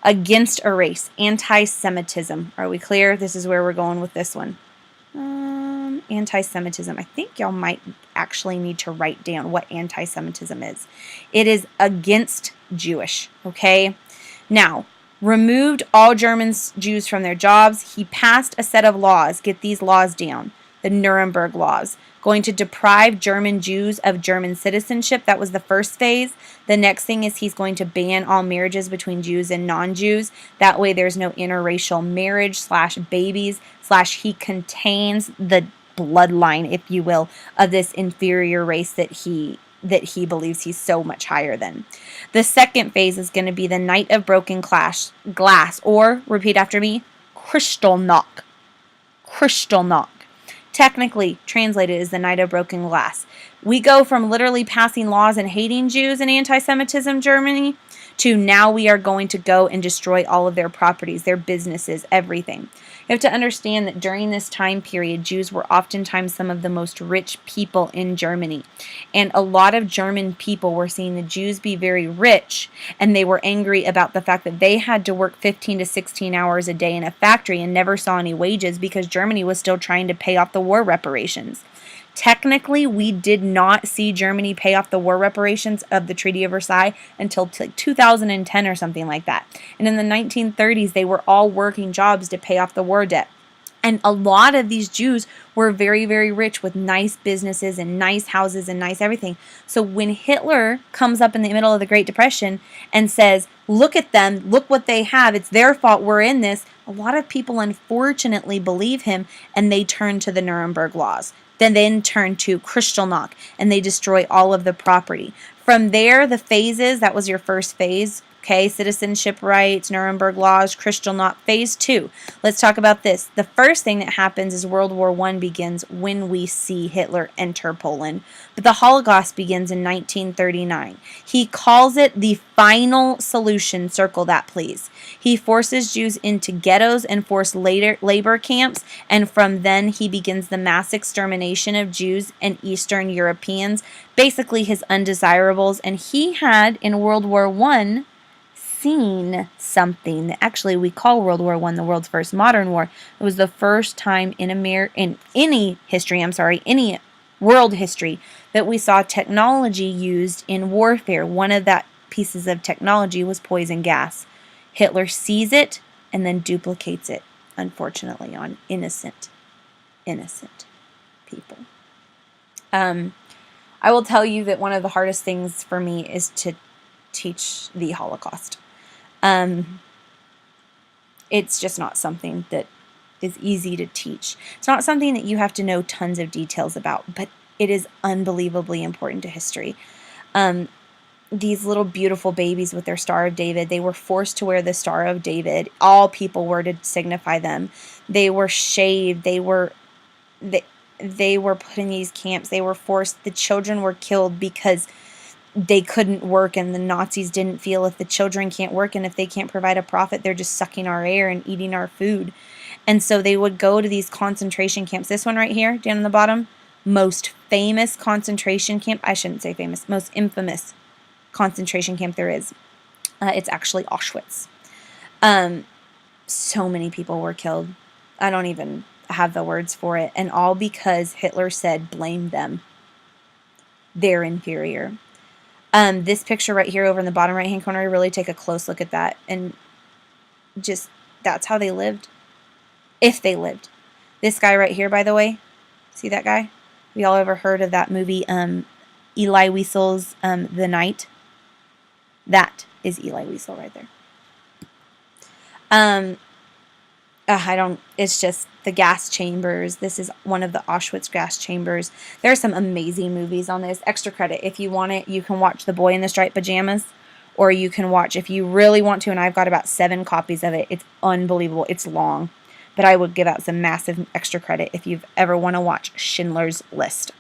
against a race, anti-Semitism. Are we clear? This is where we're going with this one. Anti-Semitism. I think y'all might actually need to write down what anti-Semitism is. It is against Jewish, okay? Now, removed all Jews from their jobs. He passed a set of laws. Get these laws down. The Nuremberg laws. Going to deprive German Jews of German citizenship. That was the first phase. The next thing is he's going to ban all marriages between Jews and non-Jews. That way there's no interracial marriage / babies / he contains the bloodline, if you will, of this inferior race that he believes he's so much higher than. The second phase is going to be the Night of Broken Glass, or, repeat after me, Kristallnacht. Kristallnacht. Technically translated as the Night of Broken Glass. We go from literally passing laws and hating Jews in anti-Semitism Germany to now we are going to go and destroy all of their properties, their businesses, everything. You have to understand that during this time period, Jews were oftentimes some of the most rich people in Germany. And a lot of German people were seeing the Jews be very rich, and they were angry about the fact that they had to work 15 to 16 hours a day in a factory and never saw any wages because Germany was still trying to pay off the war reparations. Technically, we did not see Germany pay off the war reparations of the Treaty of Versailles until like 2010 or something like that. And in the 1930s, they were all working jobs to pay off the war debt. And a lot of these Jews were very, very rich with nice businesses and nice houses and nice everything. So when Hitler comes up in the middle of the Great Depression and says, look at them, look what they have, it's their fault we're in this, a lot of people unfortunately believe him and they turn to the Nuremberg laws. Then turn to Kristallnacht, and they destroy all of the property. From there, the phases, that was your first phase, okay, citizenship rights, Nuremberg laws, Kristallnacht. Phase 2, let's talk about this. The first thing that happens is World War I begins when we see Hitler enter Poland, but the Holocaust begins in 1939. He calls it the final solution, circle that please. He forces Jews into ghettos and forced labor camps, and from then he begins the mass extermination of Jews and Eastern Europeans, basically his undesirables, and he had in World War I seen something that actually we call World War I the world's first modern war. It was the first time in any world history that we saw technology used in warfare. One of that pieces of technology was poison gas. Hitler sees it and then duplicates it, unfortunately, on innocent people. I will tell you that one of the hardest things for me is to teach the Holocaust. It's just not something that is easy to teach. It's not something that you have to know tons of details about, but it is unbelievably important to history. These little beautiful babies with their Star of David, they were forced to wear the Star of David. All people were to signify them. They were shaved. They were put in these camps. They were forced. The children were killed because they couldn't work, and the Nazis didn't feel if the children can't work and if they can't provide a profit, they're just sucking our air and eating our food. And so they would go to these concentration camps. This one right here, down on the bottom, most famous concentration camp. I shouldn't say famous, most infamous concentration camp there is. It's actually Auschwitz. So many people were killed. I don't even have the words for it. And all because Hitler said, blame them. They're inferior. This picture right here over in the bottom right hand corner, really take a close look at that, and just that's how they lived, if they lived. This guy right here, by the way, see that guy? Have y'all ever heard of that movie, Elie Wiesel's The Night? That is Elie Wiesel right there. It's just the gas chambers. This is one of the Auschwitz gas chambers. There are some amazing movies on this. Extra credit. If you want it, you can watch The Boy in the Striped Pajamas, or you can watch, if you really want to, and I've got about 7 copies of it. It's unbelievable. It's long, but I would give out some massive extra credit if you've ever want to watch Schindler's List.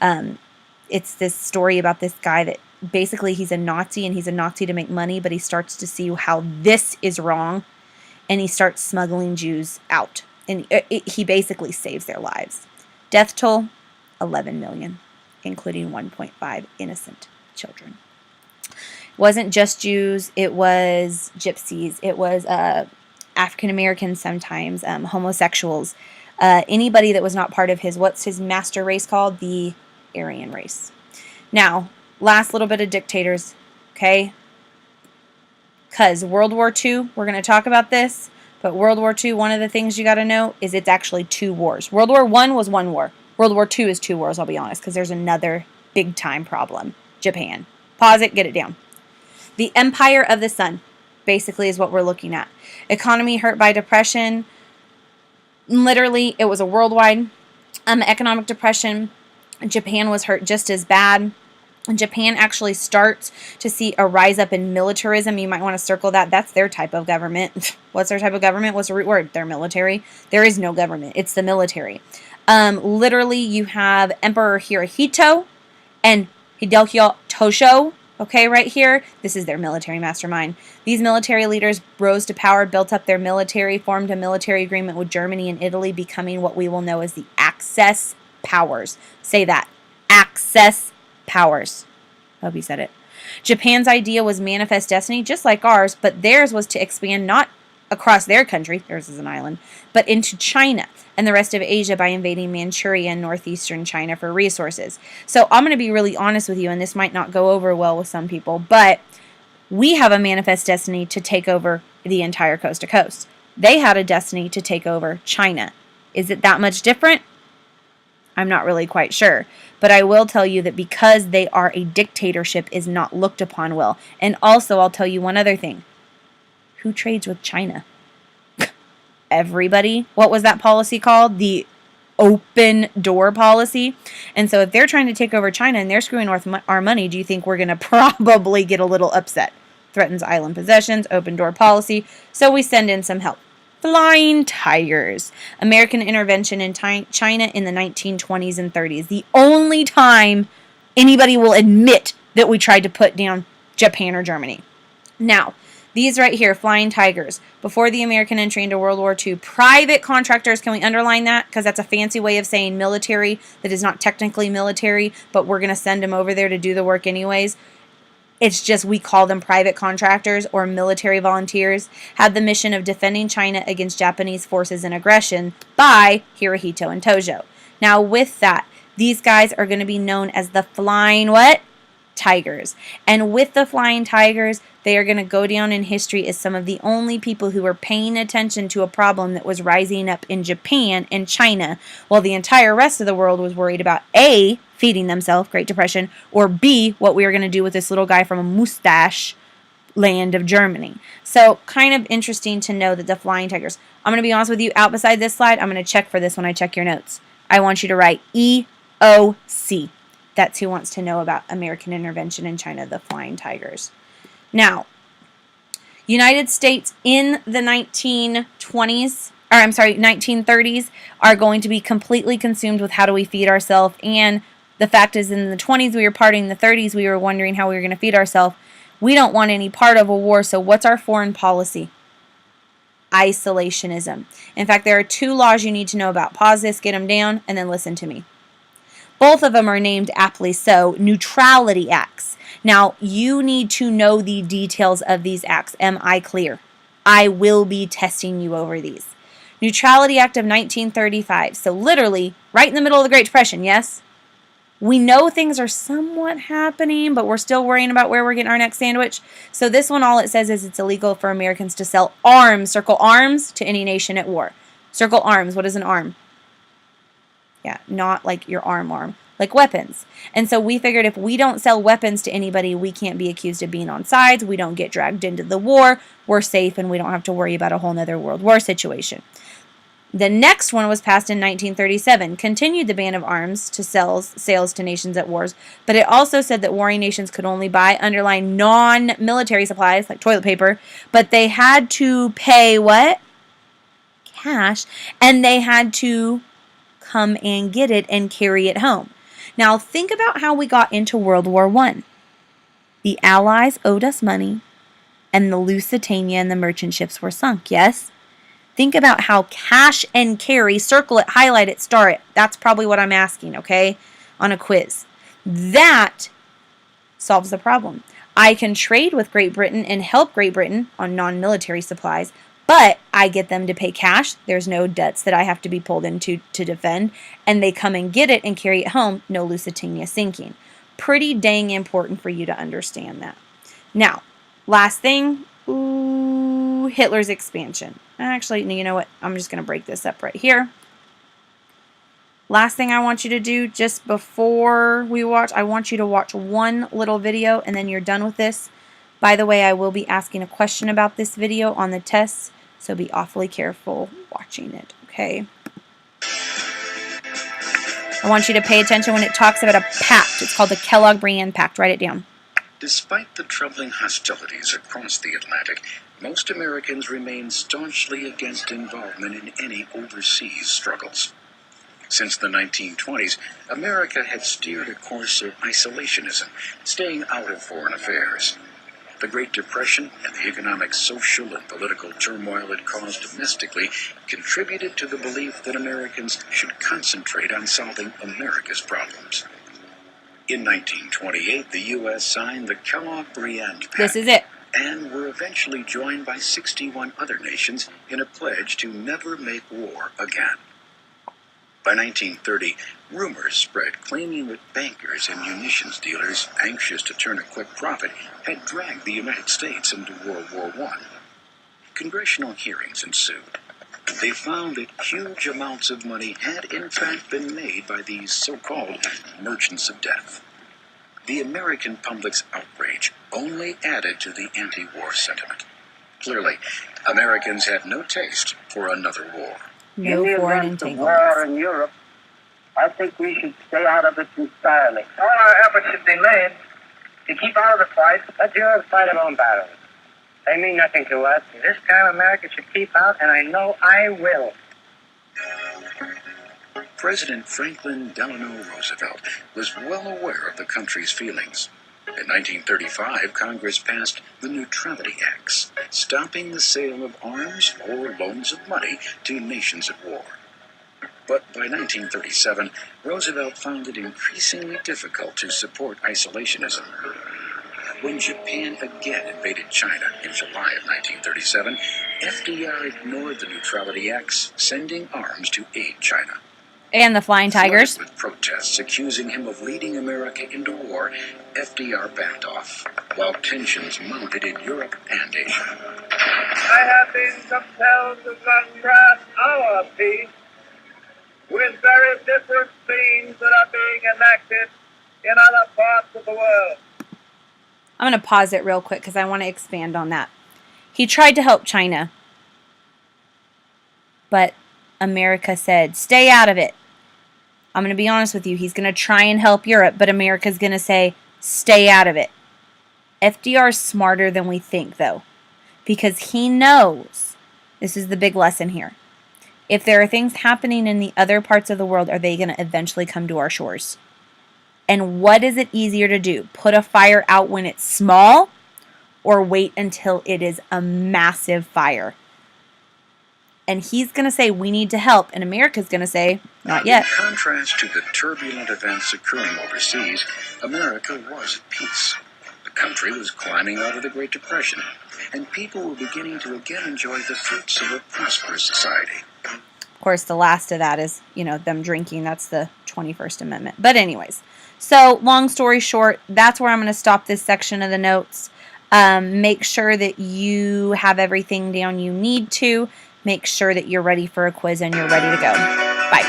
It's this story about this guy that basically he's a Nazi, and he's a Nazi to make money, but he starts to see how this is wrong, and he starts smuggling Jews out. And he basically saves their lives. Death toll, 11 million, including 1.5 innocent children. wasn't just Jews, it was gypsies, it was African Americans sometimes, homosexuals, anybody that was not part of what's his master race called? The Aryan race. Now, last little bit of dictators, okay? Because World War II, we're going to talk about this, but World War II, one of the things you got to know is it's actually 2 wars. World War I was 1 war. World War II is 2 wars, I'll be honest, because there's another big time problem. Japan. Pause it, get it down. The Empire of the Sun, basically, is what we're looking at. Economy hurt by depression. Literally, it was a worldwide economic depression. Japan was hurt just as bad. Japan actually starts to see a rise up in militarism. You might want to circle that. That's their type of government. What's their type of government? What's the root word? Their military. There is no government. It's the military. Literally, you have Emperor Hirohito and Hideaki Tosho. Okay, right here, this is their military mastermind. These military leaders rose to power, built up their military, formed a military agreement with Germany and Italy, becoming what we will know as the Axis powers. Say that. Axis powers. I hope you said it. Japan's idea was manifest destiny, just like ours, but theirs was to expand not across their country, theirs is an island, but into China and the rest of Asia by invading Manchuria and northeastern China for resources. So I'm going to be really honest with you, and this might not go over well with some people, but we have a manifest destiny to take over the entire coast to coast. They had a destiny to take over China. Is it that much different? I'm not really quite sure. But I will tell you that because they are a dictatorship is not looked upon well. And also, I'll tell you one other thing. Who trades with China? Everybody. What was that policy called? The open door policy. And so if they're trying to take over China and they're screwing our money, do you think we're going to probably get a little upset? Threatens island possessions, open door policy. So we send in some help. Flying tigers. American intervention in China in the 1920s and 30s. The only time anybody will admit that we tried to put down Japan or Germany. Now, these right here, flying tigers, before the American entry into World War II, private contractors, can we underline that? Because that's a fancy way of saying military that is not technically military, but we're going to send them over there to do the work anyways. It's just we call them private contractors or military volunteers, had the mission of defending China against Japanese forces and aggression by Hirohito and Tojo. Now with that, these guys are going to be known as the Flying what? Tigers. And with the Flying Tigers, they are going to go down in history as some of the only people who were paying attention to a problem that was rising up in Japan and China, while the entire rest of the world was worried about A, feeding themselves, Great Depression, or B, what we were going to do with this little guy from a mustache land of Germany. So kind of interesting to know that the Flying Tigers. I'm going to be honest with you, out beside this slide, I'm going to check for this when I check your notes. I want you to write EOC. That's who wants to know about American intervention in China, the Flying Tigers. Now, United States in the 1930s are going to be completely consumed with how do we feed ourselves. And the fact is, in the 20s we were partying, in the 30s we were wondering how we were going to feed ourselves. We don't want any part of a war, so what's our foreign policy? Isolationism. In fact, there are 2 laws you need to know about. Pause this, get them down, and then listen to me. Both of them are named aptly so, Neutrality Acts. Now, you need to know the details of these acts. Am I clear? I will be testing you over these. Neutrality Act of 1935. So literally, right in the middle of the Great Depression, yes? We know things are somewhat happening, but we're still worrying about where we're getting our next sandwich. So this one, all it says is it's illegal for Americans to sell arms, circle arms, to any nation at war. Circle arms. What is an arm? Yeah, not like your arm, like weapons. And so we figured if we don't sell weapons to anybody, we can't be accused of being on sides. We don't get dragged into the war. We're safe, and we don't have to worry about a whole nother world war situation. The next one was passed in 1937, continued the ban of arms to sales to nations at wars, but it also said that warring nations could only buy, underline, non-military supplies, like toilet paper, but they had to pay what? Cash, and they had to come and get it and carry it home. Now think about how we got into World War I. The Allies owed us money, and the Lusitania and the merchant ships were sunk, yes? Think about how cash and carry, circle it, highlight it, star it. That's probably what I'm asking, okay, on a quiz. That solves the problem. I can trade with Great Britain and help Great Britain on non-military supplies, but I get them to pay cash. There's no debts that I have to be pulled into to defend, and they come and get it and carry it home, no Lusitania sinking. Pretty dang important for you to understand that. Now, last thing, Hitler's expansion. Actually, you know what? I'm just going to break this up right here. Last thing I want you to do just before we watch, I want you to watch one little video and then you're done with this. By the way, I will be asking a question about this video on the tests, so be awfully careful watching it, okay? I want you to pay attention when it talks about a pact. It's called the Kellogg-Briand Pact. Write it down. Despite the troubling hostilities across the Atlantic, most Americans remain staunchly against involvement in any overseas struggles. Since the 1920s, America had steered a course of isolationism, staying out of foreign affairs. The Great Depression and the economic, social, and political turmoil it caused domestically contributed to the belief that Americans should concentrate on solving America's problems. In 1928, the U.S. signed the Kellogg-Briand Pact. This is it. And were eventually joined by 61 other nations in a pledge to never make war again. By 1930, rumors spread claiming that bankers and munitions dealers, anxious to turn a quick profit, had dragged the United States into World War I. Congressional hearings ensued. They found that huge amounts of money had in fact been made by these so-called merchants of death. The American public's outrage only added to the anti-war sentiment. Clearly, Americans had no taste for another war. No foreign entanglements. War in Europe, I think we should stay out of it entirely. All our efforts should be made to keep out of the fight. Let Europe fight their own battles. They mean nothing to us. This time America should keep out, and I know I will. President Franklin Delano Roosevelt was well aware of the country's feelings. In 1935, Congress passed the Neutrality Acts, stopping the sale of arms or loans of money to nations at war. But by 1937, Roosevelt found it increasingly difficult to support isolationism. When Japan again invaded China in July of 1937, FDR ignored the Neutrality Acts, sending arms to aid China. And the Flying Tigers. With protests accusing him of leading America into war, FDR backed off, while tensions mounted in Europe and Asia. I have been compelled to contrast our peace with very different scenes that are being enacted in other parts of the world. I'm going to pause it real quick because I want to expand on that. He tried to help China, but America said, stay out of it. I'm going to be honest with you. He's going to try and help Europe, but America's going to say, stay out of it. FDR is smarter than we think, though, because he knows, this is the big lesson here, if there are things happening in the other parts of the world, are they going to eventually come to our shores? And what is it easier to do? Put a fire out when it's small, or wait until it is a massive fire? And he's going to say, we need to help. And America's going to say, not yet. In contrast to the turbulent events occurring overseas, America was at peace. The country was climbing out of the Great Depression, and people were beginning to again enjoy the fruits of a prosperous society. Of course, the last of that is, them drinking. That's the 21st Amendment. But anyways, so long story short, that's where I'm going to stop this section of the notes. Make sure that you have everything down you need to. Make sure that you're ready for a quiz and you're ready to go. Bye.